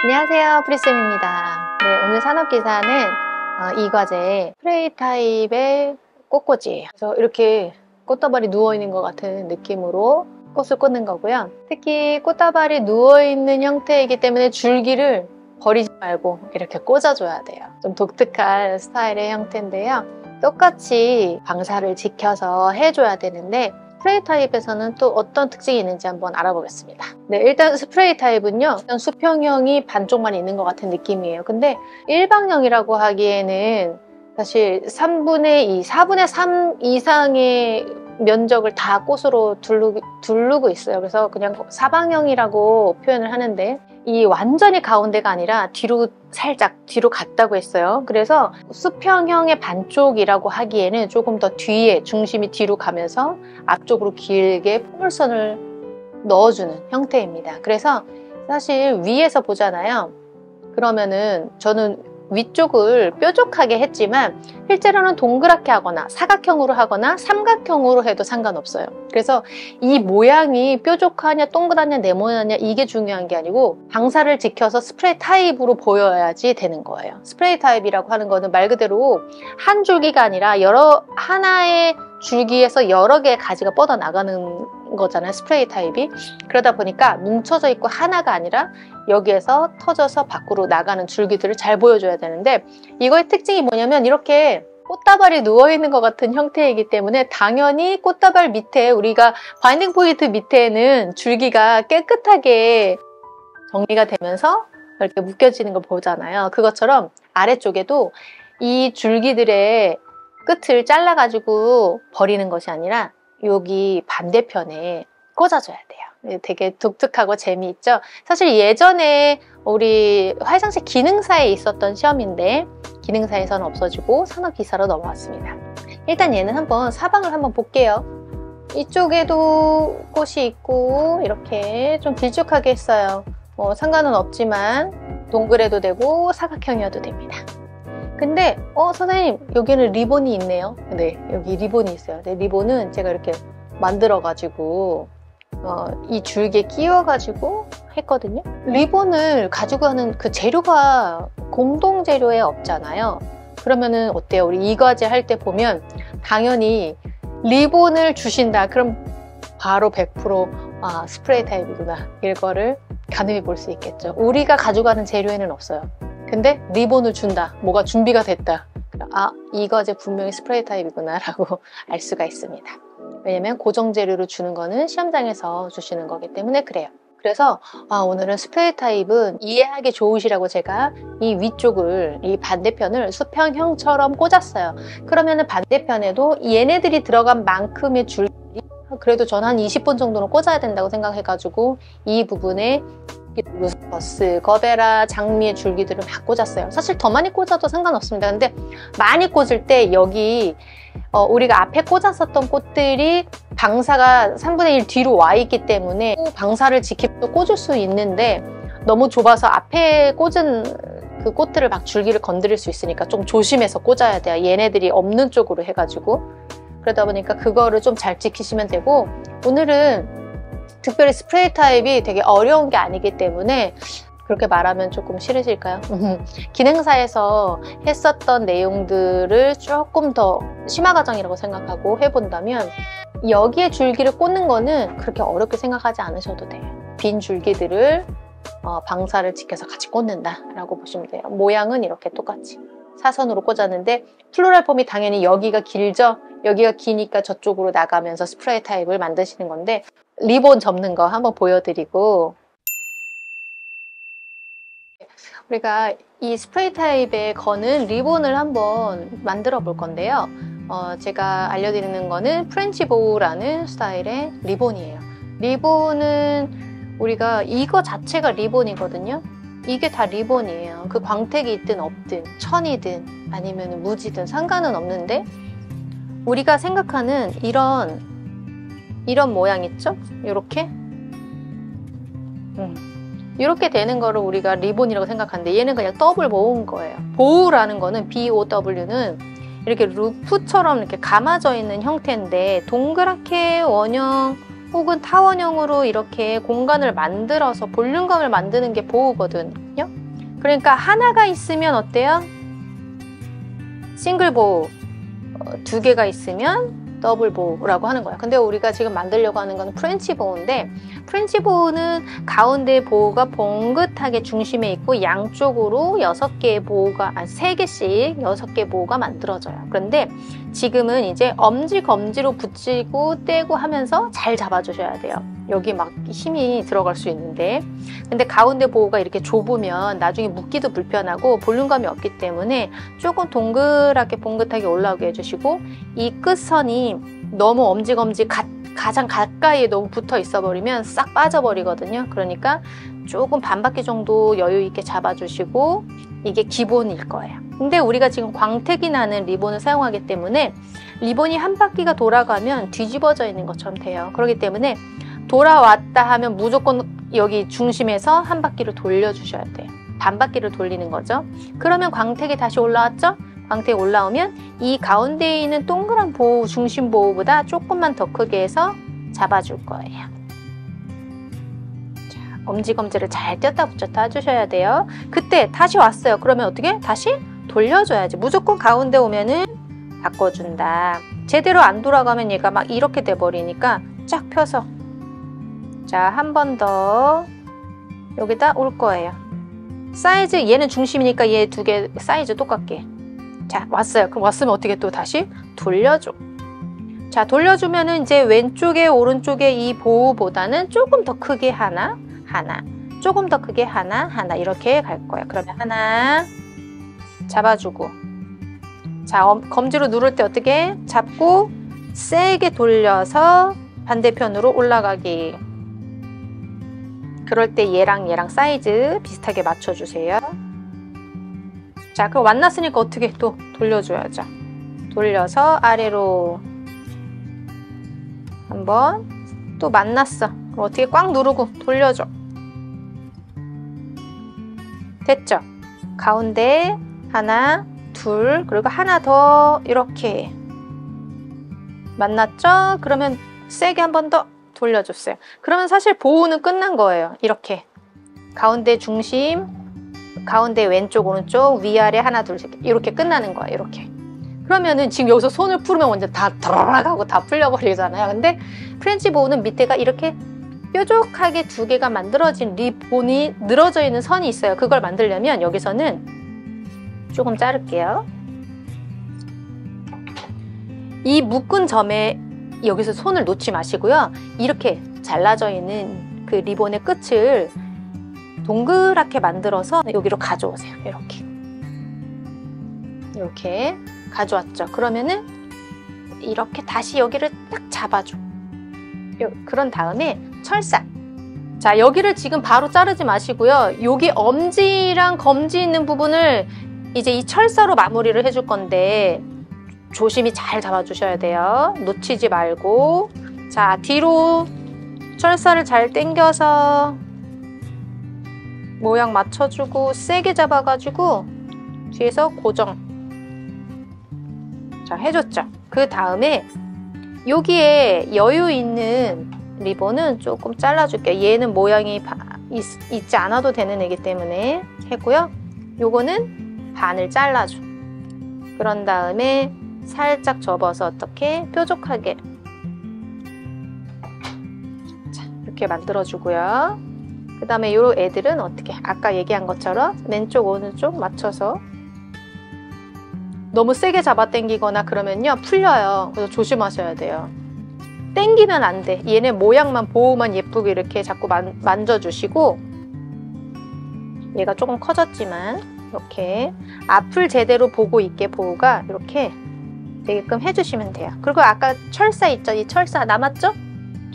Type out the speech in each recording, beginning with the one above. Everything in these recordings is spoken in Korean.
안녕하세요, 프리쌤입니다. 네, 오늘 산업기사는 이 과제 스프레이 타입의 꽃꽂이에요. 그래서 이렇게 꽃다발이 누워있는 것 같은 느낌으로 꽃을 꽂는 거고요. 특히 꽃다발이 누워있는 형태이기 때문에 줄기를 버리지 말고 이렇게 꽂아줘야 돼요. 좀 독특한 스타일의 형태인데요. 똑같이 방사를 지켜서 해줘야 되는데 스프레이 타입에서는 또 어떤 특징이 있는지 한번 알아보겠습니다. 네, 일단 스프레이 타입은요, 수평형이 반쪽만 있는 것 같은 느낌이에요. 근데 일방형이라고 하기에는 사실 3분의 2, 4분의 3 이상의 면적을 다 꽃으로 두르고 있어요. 그래서 그냥 사방형이라고 표현을 하는데 이 완전히 가운데가 아니라 뒤로 살짝 뒤로 갔다고 했어요. 그래서 수평형의 반쪽이라고 하기에는 조금 더 뒤에 중심이 뒤로 가면서 앞쪽으로 길게 포물선을 넣어주는 형태입니다. 그래서 사실 위에서 보잖아요. 그러면은 저는 위쪽을 뾰족하게 했지만 실제로는 동그랗게 하거나 사각형으로 하거나 삼각형으로 해도 상관없어요. 그래서 이 모양이 뾰족하냐 동그랗냐 네모나냐 이게 중요한 게 아니고 방사를 지켜서 스프레이 타입으로 보여야지 되는 거예요. 스프레이 타입이라고 하는 거는 말 그대로 한 줄기가 아니라 하나의 줄기에서 여러 개의 가지가 뻗어나가는 거잖아요, 스프레이 타입이. 그러다 보니까 뭉쳐져 있고 하나가 아니라 여기에서 터져서 밖으로 나가는 줄기들을 잘 보여줘야 되는데, 이거의 특징이 뭐냐면 이렇게 꽃다발이 누워있는 것 같은 형태이기 때문에 당연히 꽃다발 밑에 우리가 바인딩 포인트 밑에는 줄기가 깨끗하게 정리가 되면서 이렇게 묶여지는 걸 보잖아요. 그것처럼 아래쪽에도 이 줄기들의 끝을 잘라가지고 버리는 것이 아니라 여기 반대편에 꽂아줘야 돼요. 되게 독특하고 재미있죠? 사실 예전에 우리 화장실 기능사에 있었던 시험인데 기능사에서는 없어지고 산업기사로 넘어왔습니다. 일단 얘는 한번 사방을 한번 볼게요. 이쪽에도 꽃이 있고 이렇게 좀 길쭉하게 했어요. 상관은 없지만 동그래도 되고 사각형이어도 됩니다. 근데 선생님 여기는 리본이 있네요. 네, 여기 리본이 있어요. 네, 리본은 제가 이렇게 만들어 가지고 이 줄기에 끼워 가지고 했거든요. 리본을 가지고 하는 그 재료가 공동 재료에 없잖아요. 그러면은 어때요? 우리 이 과제 할 때 보면 당연히 리본을 주신다. 그럼 바로 100% 스프레이 타입이구나, 이거를 가늠해 볼 수 있겠죠. 우리가 가져가는 재료에는 없어요. 근데 리본을 준다, 뭐가 준비가 됐다, 이 과제 분명히 스프레이 타입이구나 라고 알 수가 있습니다. 왜냐면 고정 재료로 주는 거는 시험장에서 주시는 거기 때문에 그래요. 그래서 오늘은 스프레이 타입은 이해하기 좋으시라고 제가 이 위쪽을, 이 반대편을 수평형처럼 꽂았어요. 그러면은 반대편에도 얘네들이 들어간 만큼의 줄기들이 그래도 전 한 20번 정도는 꽂아야 된다고 생각해가지고 이 부분에 루스퍼스, 거베라, 장미의 줄기들을 막 꽂았어요. 사실 더 많이 꽂아도 상관없습니다. 근데 많이 꽂을 때 여기 우리가 앞에 꽂았었던 꽃들이 방사가 3분의 1 뒤로 와 있기 때문에 방사를 지키면서 꽂을 수 있는데 너무 좁아서 앞에 꽂은 그 꽃들을 막 줄기를 건드릴 수 있으니까 좀 조심해서 꽂아야 돼요. 얘네들이 없는 쪽으로 해가지고. 그러다 보니까 그거를 좀 잘 지키시면 되고, 오늘은 특별히 스프레이 타입이 되게 어려운 게 아니기 때문에 그렇게 말하면 조금 싫으실까요? 기능사에서 했었던 내용들을 조금 더 심화 과정이라고 생각하고 해본다면 여기에 줄기를 꽂는 거는 그렇게 어렵게 생각하지 않으셔도 돼요. 빈 줄기들을 방사를 지켜서 같이 꽂는다 라고 보시면 돼요. 모양은 이렇게 똑같이 사선으로 꽂았는데 플로럴 폼이 당연히 여기가 길죠? 여기가 기니까 저쪽으로 나가면서 스프레이 타입을 만드시는 건데, 리본 접는 거 한번 보여드리고, 우리가 이 스프레이 타입에 거는 리본을 한번 만들어 볼 건데요. 제가 알려드리는 거는 프렌치 보우라는 스타일의 리본이에요. 리본은 우리가 이거 자체가 리본이거든요. 이게 다 리본이에요. 그 광택이 있든 없든 천이든 아니면 무지든 상관은 없는데, 우리가 생각하는 이런 모양 있죠? 요렇게 이렇게 되는 거를 우리가 리본이라고 생각하는데 얘는 그냥 더블 모은 거예요. 보우라는 거는 BOW는 이렇게 루프처럼 이렇게 감아져 있는 형태인데 동그랗게 원형 혹은 타원형으로 이렇게 공간을 만들어서 볼륨감을 만드는 게 보우거든요. 그러니까 하나가 있으면 어때요? 싱글 보우, 두 개가 있으면 더블 보우라고 하는 거야. 근데 우리가 지금 만들려고 하는 거는 프렌치 보우인데, 프렌치 보우는 가운데 보우가 봉긋하게 중심에 있고 양쪽으로 6개의 보우가, 3개씩 6개 보우가 만들어져요. 그런데 지금은 이제 엄지 검지로 붙이고 떼고 하면서 잘 잡아주셔야 돼요. 여기 막 힘이 들어갈 수 있는데, 근데 가운데 보우가 이렇게 좁으면 나중에 묶기도 불편하고 볼륨감이 없기 때문에 조금 동그랗게 봉긋하게 올라오게 해주시고, 이 끝선이 너무 엄지검지 가장 가까이에 너무 붙어 있어 버리면 싹 빠져버리거든요. 그러니까 조금 반 바퀴 정도 여유 있게 잡아주시고, 이게 기본일 거예요. 근데 우리가 지금 광택이 나는 리본을 사용하기 때문에 리본이 한 바퀴가 돌아가면 뒤집어져 있는 것처럼 돼요. 그렇기 때문에 돌아왔다 하면 무조건 여기 중심에서 한 바퀴를 돌려주셔야 돼요. 반 바퀴를 돌리는 거죠. 그러면 광택이 다시 올라왔죠? 광택이 올라오면 이 가운데에 있는 동그란 보우, 중심 보우보다 조금만 더 크게 해서 잡아줄 거예요. 자, 엄지검지를 잘 떼었다 붙였다 해주셔야 돼요. 그때 다시 왔어요. 그러면 어떻게? 다시 돌려줘야지. 무조건 가운데 오면은 바꿔준다. 제대로 안 돌아가면 얘가 막 이렇게 돼버리니까 쫙 펴서, 자, 한 번 더 여기다 올 거예요. 사이즈, 얘는 중심이니까 얘 두 개 사이즈 똑같게. 자, 왔어요. 그럼 왔으면 어떻게 또 다시 돌려줘. 자, 돌려주면은 이제 왼쪽에 오른쪽에 이 보우보다는 조금 더 크게 하나, 조금 더 크게 하나, 이렇게 갈 거예요. 그러면 하나 잡아주고, 자, 검지로 누를 때 어떻게 잡고 세게 돌려서 반대편으로 올라가기. 그럴 때 얘랑 사이즈 비슷하게 맞춰주세요. 자, 그럼 만났으니까 어떻게 또 돌려줘야죠. 돌려서 아래로 한번 또 만났어. 그럼 어떻게 꽉 누르고 돌려줘. 됐죠? 가운데 하나, 둘, 그리고 하나 더 이렇게 만났죠? 그러면 세게 한 번 더 돌려줬어요. 그러면 사실 보우는 끝난 거예요. 이렇게 가운데 중심, 가운데 왼쪽 오른쪽 위아래 하나 둘 셋 이렇게 끝나는 거예요. 이렇게. 그러면은 지금 여기서 손을 풀면 완전 다 드라라가고 다 풀려버리잖아요. 근데 프렌치 보우는 밑에가 이렇게 뾰족하게 두 개가 만들어진 리본이 늘어져 있는 선이 있어요. 그걸 만들려면 여기서는 조금 자를게요. 이 묶은 점에 여기서 손을 놓지 마시고요. 이렇게 잘라져 있는 그 리본의 끝을 동그랗게 만들어서 여기로 가져오세요. 이렇게 가져왔죠. 그러면은 이렇게 다시 여기를 딱 잡아줘. 그런 다음에 철사. 자, 여기를 지금 바로 자르지 마시고요. 여기 엄지랑 검지 있는 부분을 이제 이 철사로 마무리를 해줄 건데 조심히 잘 잡아주셔야 돼요. 놓치지 말고. 자, 뒤로 철사를 잘 당겨서 모양 맞춰주고 세게 잡아가지고 뒤에서 고정. 자, 해줬죠. 그 다음에 여기에 여유 있는 리본은 조금 잘라줄게요. 얘는 모양이 있지 않아도 되는 애기 때문에 했고요. 요거는 반을 잘라줘. 그런 다음에 살짝 접어서 어떻게 뾰족하게, 자, 이렇게 만들어주고요. 그 다음에 요 애들은 어떻게 아까 얘기한 것처럼 왼쪽 오른쪽 맞춰서, 너무 세게 잡아 당기거나 그러면요 풀려요. 그래서 조심하셔야 돼요. 당기면 안 돼. 얘네 모양만 보호만 예쁘게 이렇게 자꾸 만져주시고, 얘가 조금 커졌지만 이렇게 앞을 제대로 보고 있게 보호가 이렇게 되게끔 해주시면 돼요. 그리고 아까 철사 있죠? 이 철사 남았죠?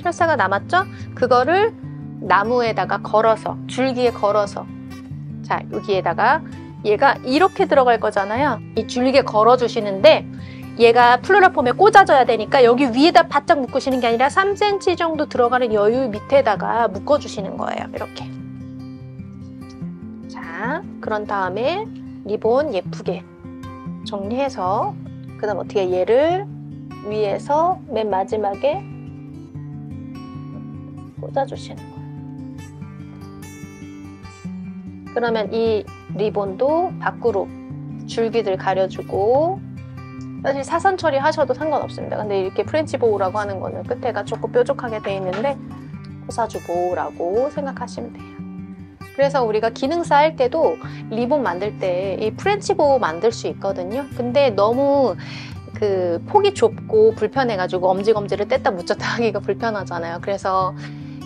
철사가 남았죠? 그거를 나무에다가 걸어서, 줄기에 걸어서, 자, 여기에다가 얘가 이렇게 들어갈 거잖아요. 이 줄기에 걸어주시는데 얘가 플로라폼에 꽂아져야 되니까 여기 위에다 바짝 묶으시는 게 아니라 3cm 정도 들어가는 여유 밑에다가 묶어주시는 거예요. 이렇게. 자, 그런 다음에 리본 예쁘게 정리해서, 그 다음 어떻게 얘를 위에서 맨 마지막에 꽂아주시는 거예요. 그러면 이 리본도 밖으로 줄기들 가려주고, 사실 사선 처리하셔도 상관없습니다. 근데 이렇게 프렌치 보우라고 하는 거는 끝에가 조금 뾰족하게 돼 있는데 코사주 보우라고 생각하시면 돼요. 그래서 우리가 기능사 할 때도 리본 만들 때 이 프렌치 보우 만들 수 있거든요. 근데 너무 그 폭이 좁고 불편해가지고 엄지검지를 뗐다 묻혔다 하기가 불편하잖아요. 그래서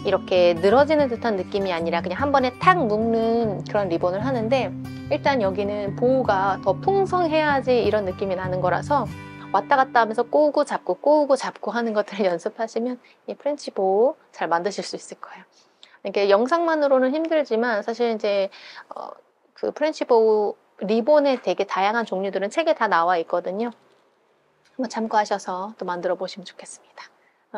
이렇게 늘어지는 듯한 느낌이 아니라 그냥 한 번에 탁 묶는 그런 리본을 하는데, 일단 여기는 보우가 더 풍성해야지 이런 느낌이 나는 거라서 왔다 갔다 하면서 꼬우고 잡고 하는 것들을 연습하시면 이 프렌치 보우 잘 만드실 수 있을 거예요. 이게 영상만으로는 힘들지만 사실 이제 그 프렌치 보우 리본의 되게 다양한 종류들은 책에 다 나와 있거든요. 한번 참고하셔서 또 만들어 보시면 좋겠습니다.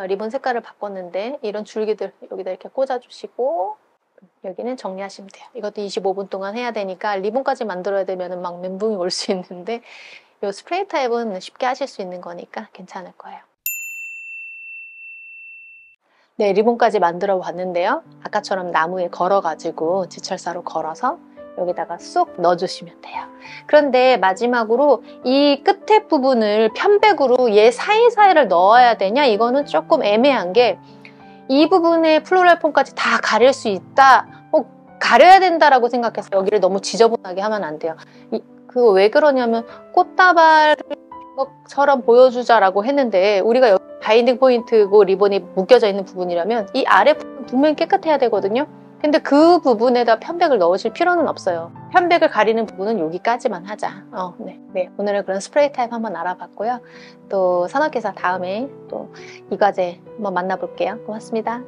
리본 색깔을 바꿨는데 이런 줄기들 여기다 이렇게 꽂아주시고, 여기는 정리하시면 돼요. 이것도 25분 동안 해야 되니까 리본까지 만들어야 되면 막 멘붕이 올 수 있는데, 이 스프레이 타입은 쉽게 하실 수 있는 거니까 괜찮을 거예요. 네, 리본까지 만들어 봤는데요. 아까처럼 나무에 걸어가지고 지철사로 걸어서 여기다가 쏙 넣어주시면 돼요. 그런데 마지막으로 이 끝에 부분을 편백으로 얘 사이사이를 넣어야 되냐? 이거는 조금 애매한 게, 이 부분에 플로럴 폼까지 다 가릴 수 있다, 가려야 된다라고 생각해서 여기를 너무 지저분하게 하면 안 돼요. 그거 왜 그러냐면 꽃다발처럼 보여주자라고 했는데, 우리가 여기 바인딩 포인트고 리본이 묶여져 있는 부분이라면 이 아래 부분 분명히 깨끗해야 되거든요. 근데 그 부분에다 편백을 넣으실 필요는 없어요. 편백을 가리는 부분은 여기까지만 하자. 네. 오늘은 그런 스프레이 타입 한번 알아봤고요. 또 산업기사 다음에 또 이 과제 한번 만나볼게요. 고맙습니다.